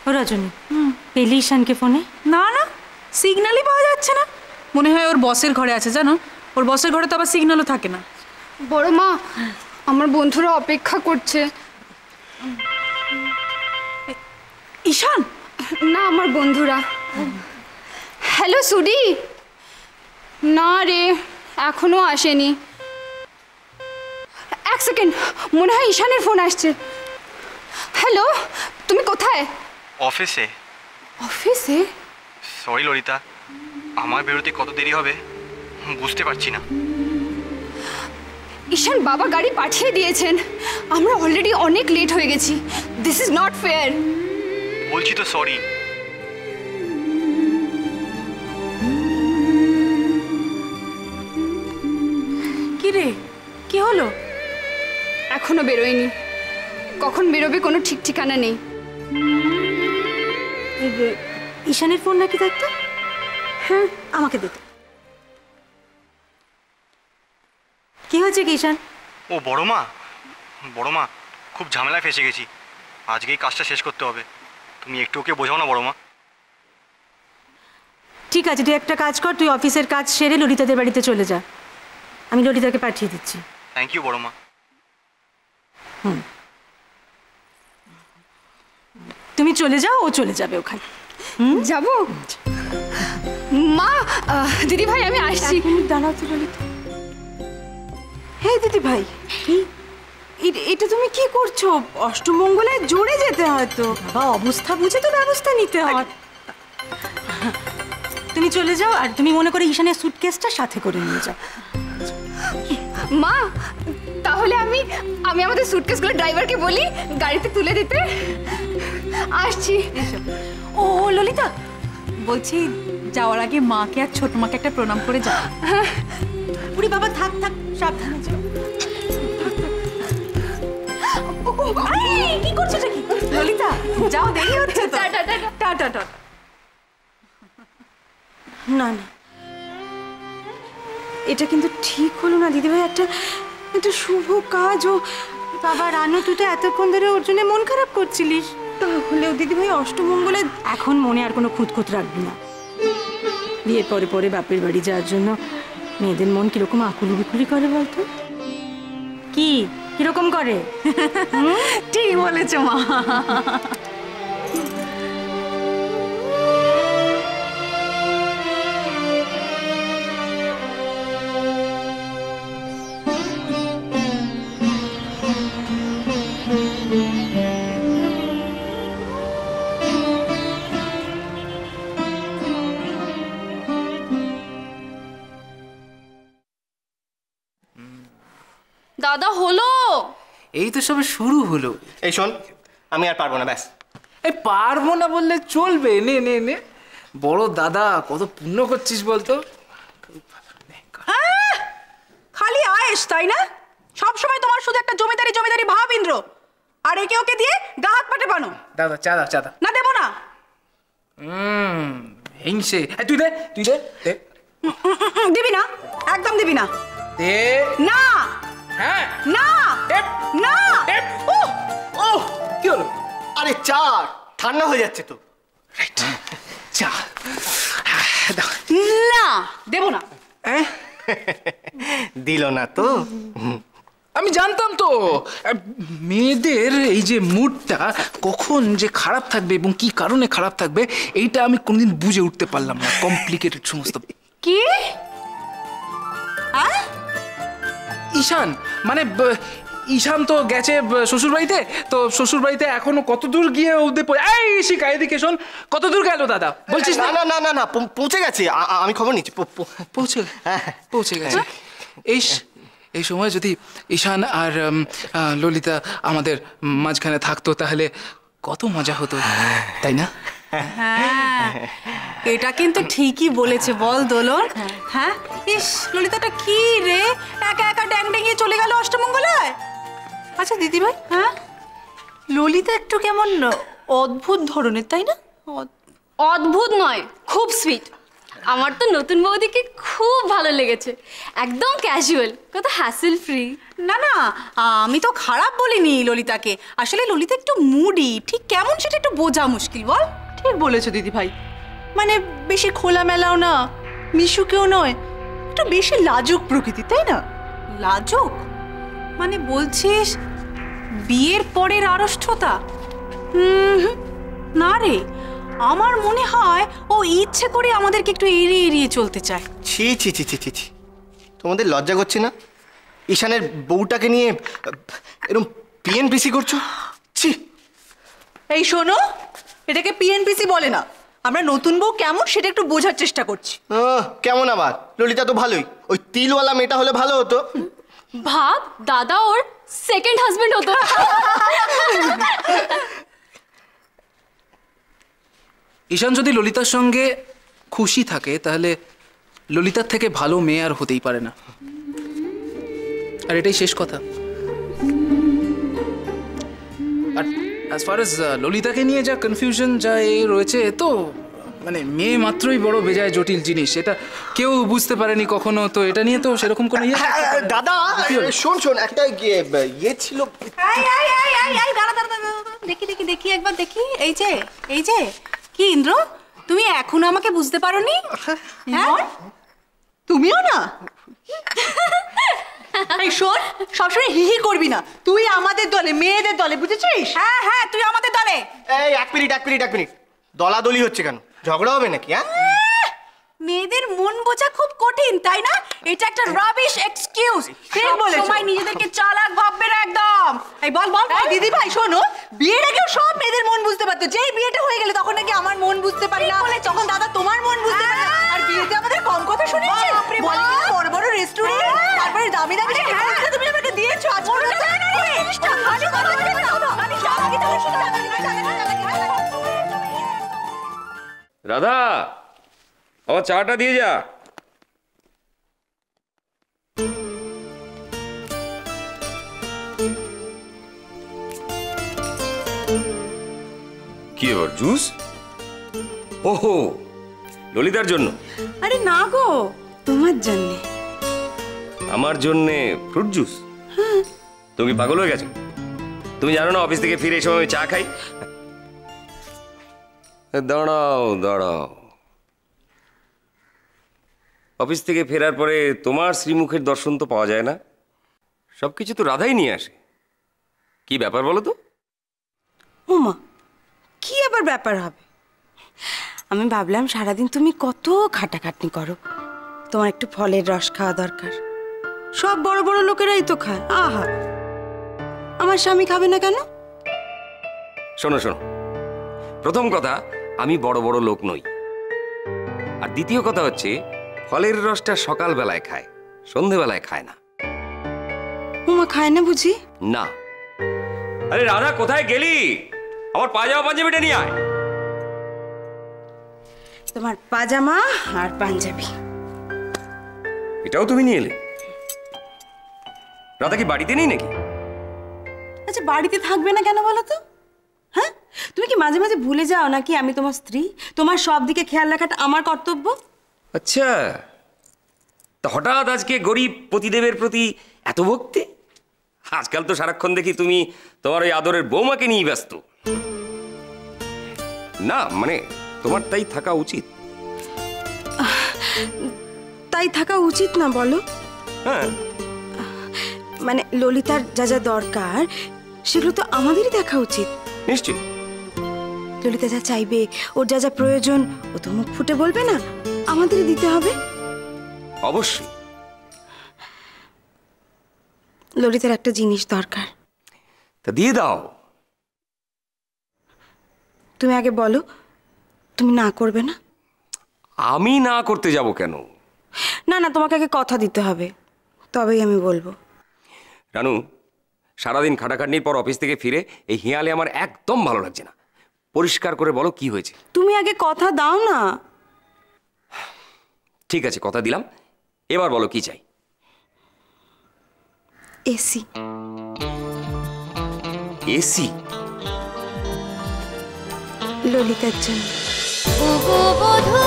ও রজনী, পেলি ঈশানকে ফোনে? না না, সিগন্যালই পাওয়া যাচ্ছে না। মনে হয় ওর বসের ঘরে আছে, জানো? ওর বসের ঘরে তো আবার সিগন্যালও থাকে না। বড় মা, আমার বন্ধুরা অপেক্ষা করছে। ঈশান? না, আমার বন্ধুরা। হ্যালো সুডি। না রে, এখনো আসেনি। এক সেকেন্ড, মনে হয় ঈশানের ফোন আসছে। হ্যালো, তুমি কোথায়? অফিসে। অফিসে? সরি ললিতা, আমার বেরোতে কত দেরি হবে বুঝতে পারছি না। ঈশান বাবা গাড়ি পাঠিয়ে দিয়েছেন, আমরা অলরেডি অনেক লেট হয়ে গেছি। This is not fair. বলছি তো সরি। কি রে, কি হলো? এখনো বেরোয়নি, কখন বেরোবে কোনো ঠিক ঠিকানা নেই। ঈশানের ফোন নাকি দেখতো? হ্যাঁ, আমাকে দিত। কি হয়েছে কি ঈশান? ও বড় মা, খুব ঝামেলায় ফেসে গেছি। আজকেই কাজটা শেষ করতে হবে। তুমি একটু ওকে বোঝাও না বড় মা। ঠিক আছে, তুই একটা কাজ কর, তুই অফিসের কাজ সেরে ললিতাদের বাড়িতে চলে যা। আমি ললিতাকে পাঠিয়ে দিচ্ছি। থ্যাংক ইউ বড় মা। তুমি চলে যাও, ও চলে যাবে ওখানে। যাব? মা, দিদি ভাই আমি আসছি। দাঁড়াও তো ললিতা। হ্যাঁ দিদি ভাই, এটা তুমি কি করছো? অষ্টমঙ্গলায় জোরে যেতে হয় তো। বাবা, অবস্থা বুঝে তো ব্যবস্থা নিতে হয়। তুমি চলে যাও, আর তুমি মনে করে ঈশানের সুটকেসটা সাথে করে নিয়ে যাও। মা, তাহলে আমি আমাদের সুটকেসগুলো ড্রাইভারকে বলি গাড়িতে তুলে দিতে। আসছি। ও ললিতা, বলছি যাওয়ার আগে মাকে আর ছোট মাকে একটা প্রণাম করে যাও। উরি বাবা, থাক থাক, সাবধানে যাও। কি করছো কি ললিতা? যাও, দেরি হচ্ছে তো। টাটা। না না, এটা কিন্তু ঠিক হলো না দিদিভাই। একটা শুভ কাজ। ও বাবা রানু, তুই তো এতক্ষণ ধরে ওর জন্য মন খারাপ করছিলিস। তাহলেও দিদিভাই অষ্টমঙ্গলে এখন মনে আর কোনো খুঁতখুত রাখবি না। বিয়ের পরে পরে বাপের বাড়ি যাওয়ার জন্য মেয়েদের মন কিরকম আকুলি বিকুলি করে বলতো? কিরকম করে? ঠিক বলেছো মা। দাদা, হলো? এই তো সবে শুরু হলো। এই শোন, আমি আর পারবো না, ব্যাস। এই পারবো না বললে চলবে? নে নে নে, বড় দাদা কত পুণ্য করছিস বলতো। খালি আয়েস, তাই না? সব সময় তোমার শুধু একটা জমিদারি ভাব ইন্দ্র, আর একে ওকে দিয়ে গা হাত পাটে বানো। দাদা চাঁদা না, দেবো না। হিংসে। তুই দে দিবি না, একদম দিবি না। দে না। হ্যাঁ না না। ও কি হলো? আরে চা ঠান্ডা হয়ে যাচ্ছে তো। চা না, দেবো না। দিল না তো। আমি জানতাম তো মেয়েদের এই যে মুডটা কখন যে খারাপ থাকবে এবং কি কারণে খারাপ থাকবে, এইটা আমি কোনোদিন বুঝে উঠতে পারলাম না। কমপ্লিকেটেড সমস্ত। কি? ঈশান মানে ঈশান তো গেছে শ্বশুর বাড়িতে। তো শ্বশুর বাড়িতে এখনো কত দূর গিয়ে ওদের এই শিখা, এদিকে শোন, কত দূর গেল দাদা? বলছিস না না না না না, পৌঁছে গেছে। আমি খবর নিচ্ছি। পৌঁছে গেছে। এই সময় যদি ঈশান আর ললিতা আমাদের মাঝখানে থাকতো তাহলে কত মজা হতো, তাই না? হ্যাঁ, এটা কিন্তু ঠিকই বলেছে। বল দোলন। হ্যাঁ, ইস ললিতাটা কি রে, একা একা ড্যাং ডেঙিয়ে চলে গেল অষ্টমঙ্গলায়। আচ্ছা দিদিভাই, হ্যাঁ, ললিতা একটু কেমন অদ্ভুত ধরনের, তাই না? অদ্ভুত নয়, খুব সুইট। আমার তো নতুন বৌদিকে খুব ভালো লেগেছে, একদম ক্যাজুয়াল, কত হ্যাসেল ফ্রি। না না, আমি তো খারাপ বলিনি ললিতাকে। আসলে ললিতা একটু মুডি, ঠিক কেমন সেটা একটু বোঝা মুশকিল। বল। ঠিক বলেছো দিদি ভাই, মানে বেশি খোলামেলাও না, মিশুকেও নয়, একটু বেশি লাজুক প্রকৃতি, তাই না? লাজুক মানে বলছিস বিয়ের পরের আড়ষ্টতা? না রে, আমার মনে হয় ও ইচ্ছে করে আমাদেরকে একটু এড়িয়ে এড়িয়ে চলতে চায়। ছি ছি ছি ছি ছি ছি, তোমাদের লজ্জা করছে না? ঈশানের বউটাকে নিয়ে এরকম পিএনপিসি করছো? ছি। এই শোনো, এটাকে পিএনপিসি বলে না, আমরা নতুন বউ কেমন সেটা একটু বোঝার চেষ্টা করছি। কেমন আবার? ললিতা তো ভালোই, ওই তিলওয়ালা মেয়েটা হলে ভালো হতো। ভাব, দাদা ওর সেকেন্ড হাজবেন্ড হতো। ঈশান যদি ললিতার সঙ্গে খুশি থাকে তাহলে ললিতার থেকে ভালো মেয়ে আর হতেই পারে না, আর এটাই শেষ কথা। আর অ্যাজ ফার এজ ললিতাকে নিয়ে যা কনফিউশন যা রয়েছে, তো মানে মেয়ে মাত্রই বড় বেজায় জটিল জিনিস, এটা কেউ বুঝতে পারেনি কখনো, তো এটা নিয়ে তো সেরকম কোনো দাদা শোন শোন, একটা ইয়ে ছিল। দেখি দেখি দেখি একবার দেখি। এই যে কি ইন্দ্র, তুমি এখনো আমাকে বুঝতে পারোনি? হ্যাঁ, তুমিও না? এই শোন, সবসময় হিহি করবি না, তুই আমাদের দলে, মেয়েদের দলে, বুঝেছিস? হ্যাঁ হ্যাঁ, তুই আমাদের দলে। এই এক মিনিট, দলাদলি হচ্ছে কেন? ঝগড়া হবে নাকি? হ্যাঁ, মেয়েদের মন বোঝা খুব কঠিন, তাই না? এটা একটা রাবিশ এক্সকিউজ। ঠিক বলেছো। সবাই নিজেদেরকে চালাক ভাববে না একদম। এই বল বল। দিদি ভাই শোনো, বিয়ের আগেও সব মেয়েদের মন বুঝতে পারতো, যেই বিয়েটা হয়ে গেলে তখন নাকি আমার মন বুঝতে পারি না, তখন দাদা তোমার মন বুঝতে পারে না। আর বিয়েতে আমাদের কম কথা শুনেছে, বলে কি বড় বড় রেস্টুরেন্ট, তারপরে দামি দামি জিনিস তুমি আমাকে দিয়েছো। আজ রাধা, আমার চাটা দিয়ে যা। কি এবার জুস? ওহো, ললিতার জন্য? আরে না গো, তোমার জন্য। আমার জন্য ফ্রুট জুস? তুমি পাগল হয়ে গেছো? তুমি জানো না অফিস থেকে ফিরে এই সময় আমি চা খাই? দাঁড়াও দাঁড়াও, অফিস থেকে ফেরার পরে তোমার শ্রীমুখের দর্শন তো পাওয়া যায় না, সবকিছু তো রাধাই নিয়ে আসে। কি ব্যাপার বলো তো? ওমা, কি আবার ব্যাপার হবে? আমি ভাবলাম সারাদিন তুমি কত খাটাখাটনি করো, তোমার একটু ফলের রস খাওয়া দরকার। সব বড় বড় লোকেরাই তো খায়, আহা, আমার স্বামী খাবে না কেন? শোনো শোনো, প্রথম কথা, আমি বড় বড় লোক নই, আর দ্বিতীয় কথা হচ্ছে ফলের রসটা সকালবেলায় খায়, সন্ধেবেলায় খায় না। ওমা খায় না বুঝি? না। আরে রাধা, কোথায় গেলি? আমার পাজামা পাঞ্জাবিটা নিয়ে আয়। তোমার পাজামা আর পাঞ্জাবি এটাও তুমি নিয়ে এলে? রাধা কি বাড়িতে নেই নাকি? আচ্ছা, বাড়িতে থাকবে না কেন বলো তো? হ্যাঁ, তুমি কি মাঝে মাঝে ভুলে যাও নাকি আমি তোমার স্ত্রী? তোমার সব দিকে খেয়াল রাখাটা আমার কর্তব্য। আচ্ছা, তা হঠাৎ আজকে গরিব পতিদেবের প্রতি এত ভক্তি? আজকাল তো সারাক্ষণ দেখি তুমি তোমার ওই আদরের বৌমাকে নিয়ে ব্যস্ত। না মানে তোমার তাই থাকা উচিত। তাই থাকা উচিত না বলো? হ্যাঁ, মানে ললিতার যা যা দরকার সেগুলো তো আমাদেরই দেখা উচিত। নিশ্চয়ই। ললিতা যা চাইবে, ওর যা যা প্রয়োজন, ও তো মুখ ফুটে বলবে না, আমাদেরই দিতে হবে। অবশ্যই। ললিতার একটা জিনিস দরকার। তা দিয়ে দাও। তুমি আগে বলো, তুমি না করবে না? আমি না করতে যাব কেন? না না, তোমাকে আগে কথা দিতে হবে, তবেই আমি বলবো। রানু, সারাদিন খাটাখাটনির পর অফিস থেকে ফিরে এই হিয়ালে আমার একদম ভালো লাগছে না। পরিষ্কার করে বলো কি হয়েছে। তুমি আগে কথা দাও না। ঠিক আছে, কথা দিলাম, এবার বলো কি চাই। এসি। এসি? ললিতার জন্য। ওগো বধূ